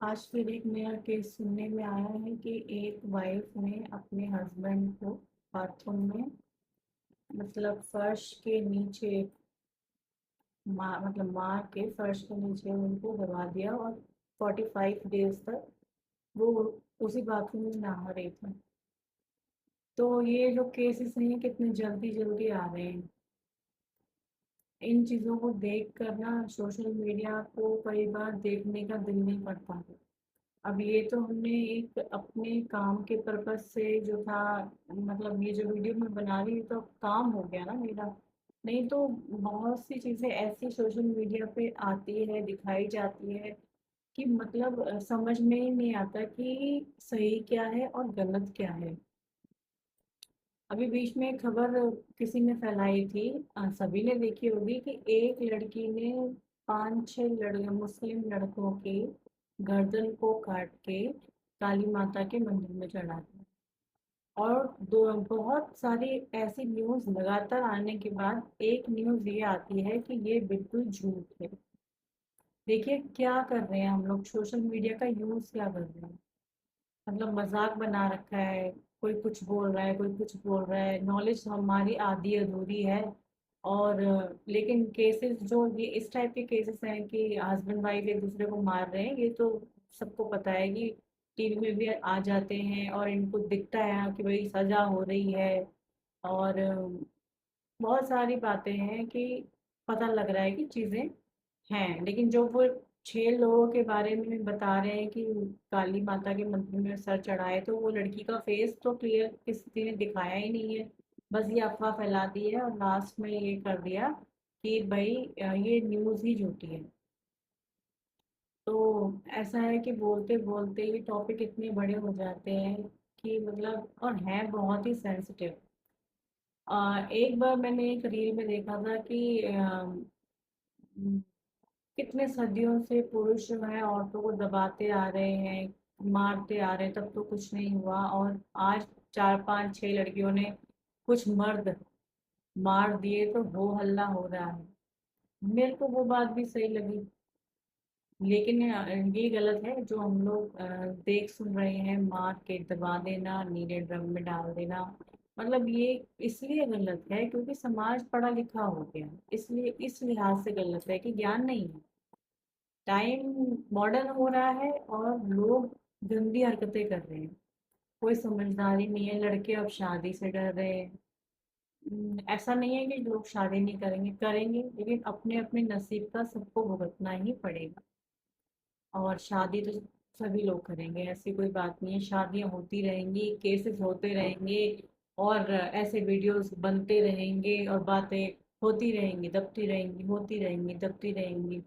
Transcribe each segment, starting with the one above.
आज फिर एक नया केस सुनने में आया है कि एक वाइफ ने अपने हस्बैंड को बाथरूम में मतलब फर्श के नीचे मार के फर्श के नीचे उनको दबा दिया और 45 डेज तक वो उसी बाथरूम में नहा रही थी। तो ये जो केसेस हैं कितने जल्दी जल्दी आ रहे हैं। इन चीज़ों को देख कर ना सोशल मीडिया को कई बार देखने का दिल नहीं करता है। अब ये तो हमने एक अपने काम के पर्पज से जो था, मतलब ये जो वीडियो मैं बना रही हूँ तो काम हो गया ना मेरा। नहीं तो बहुत सी चीज़ें ऐसी सोशल मीडिया पे आती है, दिखाई जाती है कि मतलब समझ में ही नहीं आता कि सही क्या है और गलत क्या है। अभी बीच में एक खबर किसी ने फैलाई थी, सभी ने देखी होगी कि एक लड़की ने 5-6 मुस्लिम लड़कों के गर्दन को काट के काली माता के मंदिर में चढ़ा दिया। और दो बहुत सारी ऐसी न्यूज़ लगातार आने के बाद एक न्यूज़ ये आती है कि ये बिल्कुल झूठ है। देखिए क्या कर रहे हैं हम लोग, सोशल मीडिया का यूज़ क्या कर रहे हैं। मतलब मजाक बना रखा है, कोई कुछ बोल रहा है, कोई कुछ बोल रहा है, नॉलेज हमारी आधी अधूरी है। और लेकिन केसेस जो ये इस टाइप के केसेस हैं कि हस्बैंड वाइफ एक दूसरे को मार रहे हैं, ये तो सबको पता है कि टीवी में भी आ जाते हैं और इनको दिखता है कि भाई सजा हो रही है। और बहुत सारी बातें हैं कि पता लग रहा है कि चीज़ें हैं, लेकिन जो वो 6 लोगों के बारे में बता रहे हैं कि काली माता के मंदिर में सर चढ़ाए, तो वो लड़की का फेस तो क्लियर किसी ने दिखाया ही नहीं है। बस ये अफवाह फैला दी है और लास्ट में ये कर दिया कि भाई ये न्यूज़ ही झूठी है। तो ऐसा है कि बोलते बोलते ये टॉपिक इतने बड़े हो जाते हैं कि मतलब, और हैं बहुत ही सेंसिटिव। एक बार मैंने एक रील में देखा था कि कितने सदियों से पुरुष जो है औरतों को दबाते आ रहे हैं, मारते आ रहे हैं, तब तो कुछ नहीं हुआ, और आज 4-5-6 लड़कियों ने कुछ मर्द मार दिए तो हो हल्ला हो रहा है। मेरे को वो बात भी सही लगी, लेकिन ये गलत है जो हम लोग देख सुन रहे हैं, मार के दबा देना, नीले ड्रम में डाल देना। मतलब ये इसलिए गलत है क्योंकि समाज पढ़ा लिखा हो गया, इसलिए इस लिहाज से गलत है कि ज्ञान नहीं है। टाइम मॉडर्न हो रहा है और लोग गंदी हरकतें कर रहे हैं। कोई समझदारी नहीं है, लड़के अब शादी से डर रहे हैं। ऐसा नहीं है कि लोग शादी नहीं करेंगे, करेंगे, लेकिन अपने अपने नसीब का सबको भुगतना ही पड़ेगा। और शादी तो सभी लोग करेंगे, ऐसी कोई बात नहीं है, शादियां होती रहेंगी, केसेस होते रहेंगे, और ऐसे वीडियोस बनते रहेंगे और बातें होती रहेंगी, दबती रहेंगी, होती रहेंगी, दबती रहेंगी।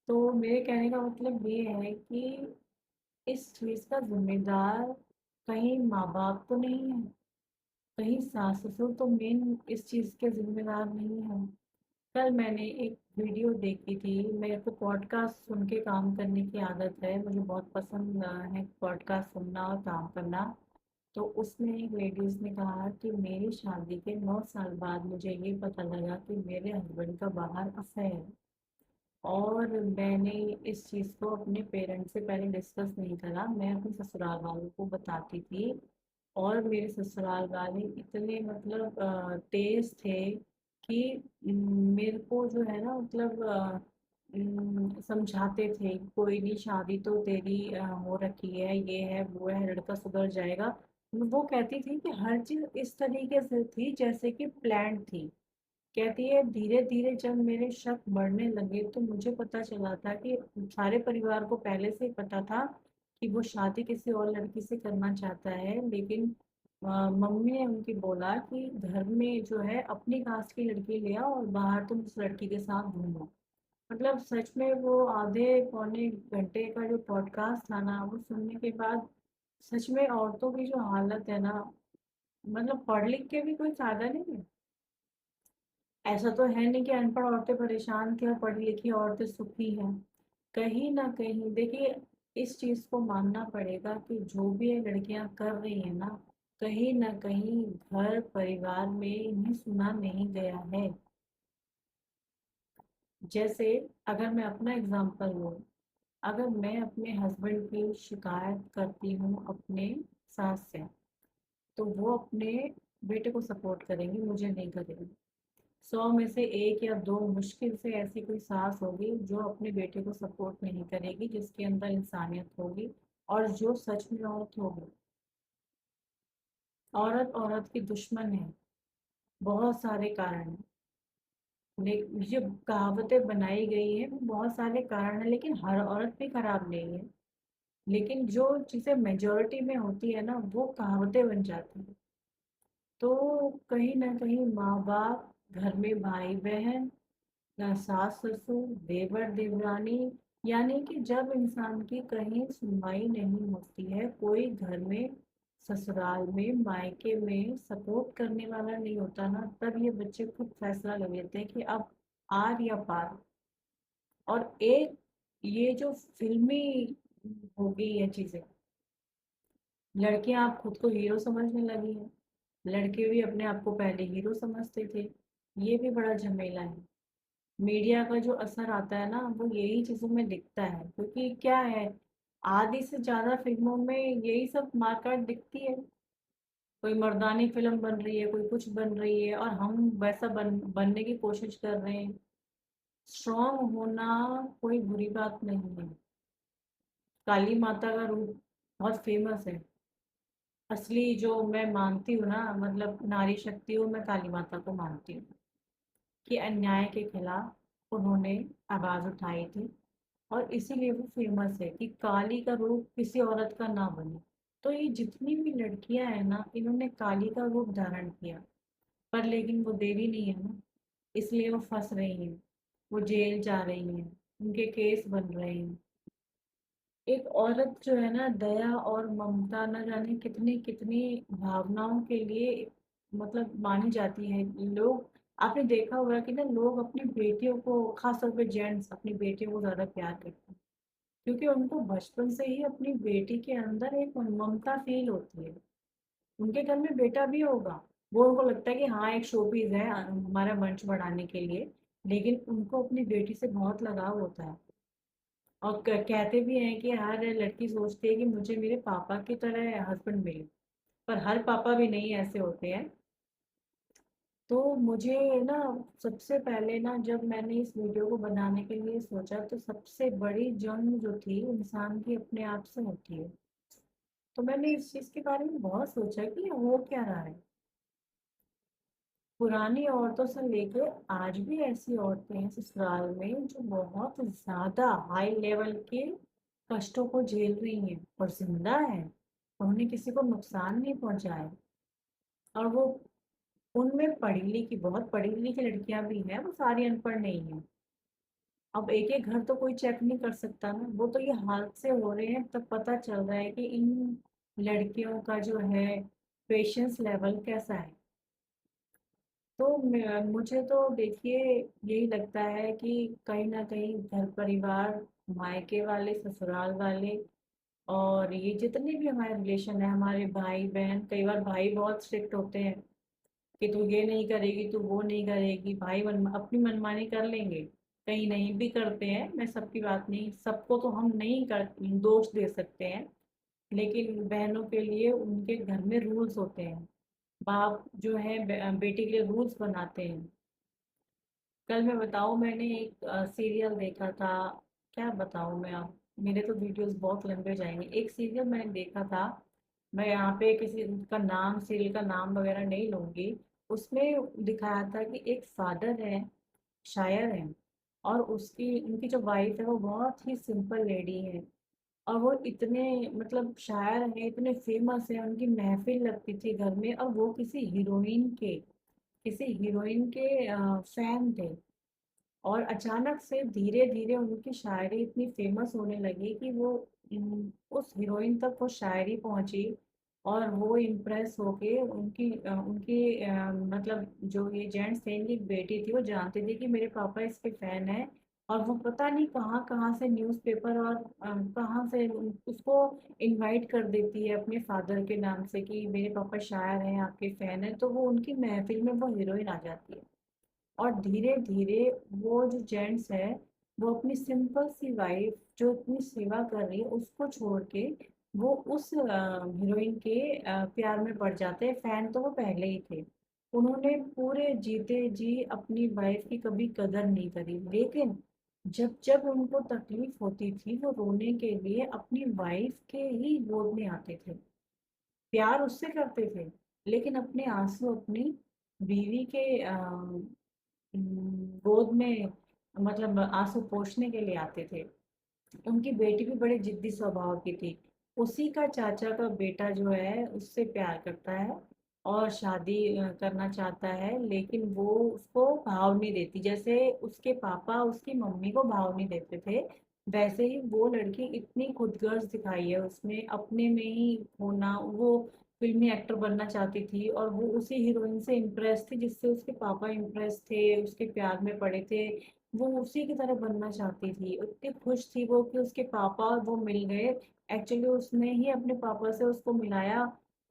तो मेरे कहने का मतलब ये है कि इस चीज़ का जिम्मेदार कहीं माँ बाप तो नहीं है, कहीं सास ससुर तो मेन इस चीज़ के जिम्मेदार नहीं है। कल मैंने एक वीडियो देखी थी, मेरे को पॉडकास्ट सुन के काम करने की आदत है, मुझे बहुत पसंद है पॉडकास्ट सुनना और काम करना। तो उसमें एक लेडीज़ ने कहा कि मेरी शादी के 9 साल बाद मुझे ये पता लगा कि मेरे हस्बैंड का बाहर अफेयर है। और मैंने इस चीज़ को अपने पेरेंट्स से पहले डिस्कस नहीं करा, मैं अपने ससुराल वालों को बताती थी। और मेरे ससुराल वाले इतने मतलब तेज थे कि मेरे को जो है ना मतलब समझाते थे, कोई नहीं, शादी तो तेरी हो रखी है, ये है वो है, लड़का सुधर जाएगा। वो कहती थी कि हर चीज़ इस तरीके से थी जैसे कि प्लान थी। कहती है धीरे धीरे जब मेरे शक बढ़ने लगे तो मुझे पता चला था कि सारे परिवार को पहले से ही पता था कि वो शादी किसी और लड़की से करना चाहता है, लेकिन मम्मी ने उनकी बोला कि घर में जो है अपनी कास्ट की लड़की ले आओ और बाहर तुम उस लड़की के साथ घूमो। मतलब सच में वो आधे पौने घंटे का जो पॉडकास्ट था ना, वो सुनने के बाद सच में औरतों की जो हालत है ना, मतलब पढ़ लिख के भी कोई फायदा नहीं है। ऐसा तो है नहीं कि अनपढ़ औरतें परेशान थी और पढ़ी लिखी औरतें सुखी हैं। कहीं ना कहीं देखिए, इस चीज को मानना पड़ेगा कि जो भी ये लड़कियां कर रही हैं ना कहीं घर परिवार में इन्हें सुना नहीं गया है। जैसे अगर मैं अपना एग्जांपल लूँ, अगर मैं अपने हस्बैंड की शिकायत करती हूँ अपने सास से, तो वो अपने बेटे को सपोर्ट करेंगे, मुझे नहीं करेंगे। 100 में से 1 या 2 मुश्किल से ऐसी कोई सास होगी जो अपने बेटे को सपोर्ट नहीं करेगी, जिसके अंदर इंसानियत होगी और जो सच में औरत होगी। औरत औरत की दुश्मन है, बहुत सारे कारण हैं। जो कहावतें बनाई गई हैं वो बहुत सारे कारण हैं, लेकिन हर औरत भी खराब नहीं है। लेकिन जो चीज़ें मेजॉरिटी में होती है ना, वो कहावतें बन जाती हैं। तो कहीं ना कहीं माँ बाप, घर में भाई बहन, सास ससुर, देवर देवरानी, यानी कि जब इंसान की कहीं सुनवाई नहीं होती है, कोई घर में, ससुराल में, मायके में सपोर्ट करने वाला नहीं होता ना, तब ये बच्चे खुद फैसला ले लेते हैं कि अब आर या पार। और एक ये जो फिल्मी हो गई है चीजें, लड़कियां आप खुद को हीरो समझने लगी हैं, लड़के भी अपने आप को पहले हीरो समझते थे। ये भी बड़ा झमेला है। मीडिया का जो असर आता है ना, वो यही चीजों में दिखता है, क्योंकि क्या है, आधी से ज्यादा फिल्मों में यही सब मारकाट दिखती है। कोई मर्दानी फिल्म बन रही है, कोई कुछ बन रही है, और हम वैसा बनने की कोशिश कर रहे हैं। स्ट्रांग होना कोई बुरी बात नहीं है। काली माता का रूप बहुत फेमस है। असली जो मैं मानती हूँ ना, मतलब नारी शक्ति हूँ, मैं काली माता को मानती हूँ कि अन्याय के खिलाफ उन्होंने आवाज उठाई थी। और इसीलिए वो फेमस है कि काली का रूप किसी औरत का ना बने। तो ये जितनी भी लड़कियां हैं ना, इन्होंने काली का रूप धारण किया, पर लेकिन वो देवी नहीं है ना, इसलिए वो फंस रही हैं, वो जेल जा रही हैं, उनके केस बन रहे हैं। एक औरत जो है ना, दया और ममता न जाने कितनी कितनी भावनाओं के लिए मतलब मानी जाती है। लोग, आपने देखा होगा कि ना, लोग अपनी बेटियों को, खासतौर पे जेंट्स अपनी बेटियों को ज्यादा प्यार करते हैं, क्योंकि उनको बचपन से ही अपनी बेटी के अंदर एक ममता फील होती है। उनके घर में बेटा भी होगा, वो उनको लगता है कि हाँ एक शोपीस है हमारा वंश बढ़ाने के लिए, लेकिन उनको अपनी बेटी से बहुत लगाव होता है। और कहते भी हैं कि हर लड़की सोचती है कि मुझे मेरे पापा की तरह हस्बैंड मिले, पर हर पापा भी नहीं ऐसे होते हैं। तो मुझे ना, सबसे पहले ना, जब मैंने इस वीडियो को बनाने के लिए सोचा, तो सबसे बड़ी जंग जो थी इंसान की अपने आप से होती है। तो मैंने इस चीज के बारे में बहुत सोचा कि हो क्या रहा है। पुरानी औरतों से लेकर आज भी ऐसी औरतें हैं ससुराल में जो बहुत ज्यादा हाई लेवल के कष्टों को झेल रही हैं और जिंदा है, उन्हें किसी को नुकसान नहीं पहुंचा है। और वो, उनमें पढ़ी लिखी, बहुत पढ़ी लिखी लड़कियां भी हैं, वो सारी अनपढ़ नहीं है। अब एक एक घर तो कोई चेक नहीं कर सकता ना, वो तो ये हादसे हो रहे हैं तब पता चल रहा है कि इन लड़कियों का जो है पेशेंस लेवल कैसा है। तो मुझे तो देखिए, यही लगता है कि कहीं ना कहीं घर परिवार, मायके वाले, ससुराल वाले, और ये जितने भी हमारे रिलेशन है, हमारे भाई बहन, कई बार भाई बहुत स्ट्रिक्ट होते हैं कि तू ये नहीं करेगी, तू वो नहीं करेगी। भाई अपनी मनमानी कर लेंगे, कहीं नहीं भी करते हैं, मैं सबकी बात नहीं, सबको तो हम नहीं कर दोष दे सकते हैं। लेकिन बहनों के लिए उनके घर में रूल्स होते हैं। बाप जो है बेटी के लिए रूल्स बनाते हैं। कल मैं बताऊं, मैंने एक सीरियल देखा था, क्या बताऊं मैं आप, मेरे तो वीडियोस बहुत लंबे जाएंगे। एक सीरियल मैंने देखा था, मैं यहाँ पे किसी का नाम, सीरियल का नाम वगैरह नहीं लूंगी। उसमें दिखाया था कि एक फादर है, शायर है, और उसकी, उनकी जो वाइफ है वो बहुत ही सिंपल लेडी है। और वो इतने, मतलब शायर हैं, इतने फेमस हैं, उनकी महफिल लगती थी घर में, और वो किसी हीरोइन के फैन थे। और अचानक से धीरे धीरे उनकी शायरी इतनी फेमस होने लगी कि वो उस हीरोइन तक वो शायरी पहुंची। और वो इम्प्रेस होके मतलब जो ये जेंट्स थे, इनकी एक बेटी थी, वो जानती थी कि मेरे पापा इसके फैन है। और वो पता नहीं कहाँ कहाँ से न्यूज़पेपर और कहाँ से उसको इनवाइट कर देती है अपने फादर के नाम से कि मेरे पापा शायर हैं, आपके फैन है, तो वो उनकी महफिल में वो हीरोइन आ जाती है। और धीरे धीरे वो जो जेंट्स है, वो अपनी सिंपल सी वाइफ जो इतनी सेवा कर रही है उसको छोड़ के वो उस हीरोइन के प्यार में पड़ जाते हैं। फैन तो वो पहले ही थे। उन्होंने पूरे जीते जी अपनी वाइफ की कभी कदर नहीं करी, लेकिन जब जब उनको तकलीफ होती थी वो रोने के लिए अपनी वाइफ के ही गोद में आते थे। प्यार उससे करते थे, लेकिन अपने आंसू अपनी बीवी के गोद में, मतलब आंसू पोंछने के लिए आते थे। उनकी बेटी भी बड़े जिद्दी स्वभाव की थी। उसी का चाचा का बेटा जो है उससे प्यार करता है और शादी करना चाहता है, लेकिन वो उसको भाव नहीं देती। जैसे उसके पापा उसकी मम्मी को भाव नहीं देते थे, वैसे ही वो लड़की इतनी खुदगर्ज दिखाई है उसमें, अपने में ही होना। वो फिल्मी एक्टर बनना चाहती थी और वो उसी हीरोइन से इम्प्रेस थी जिससे उसके पापा इम्प्रेस थे, उसके प्यार में पड़े थे। वो उसी की तरह बनना चाहती थी। इतनी खुश थी वो कि उसके पापा और वो मिल गए। एक्चुअली उसने ही अपने पापा से उसको मिलाया।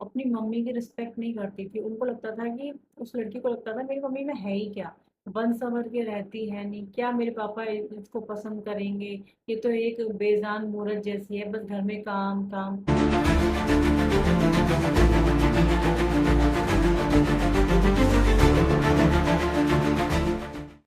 अपनी मम्मी की रिस्पेक्ट नहीं करती थी। उनको लगता था कि उस लड़की को लगता था मेरी मम्मी में है ही क्या, बन संवर के रहती है नहीं, क्या मेरे पापा इसको पसंद करेंगे, ये तो एक बेजान मूरत जैसी है, बस घर में काम काम।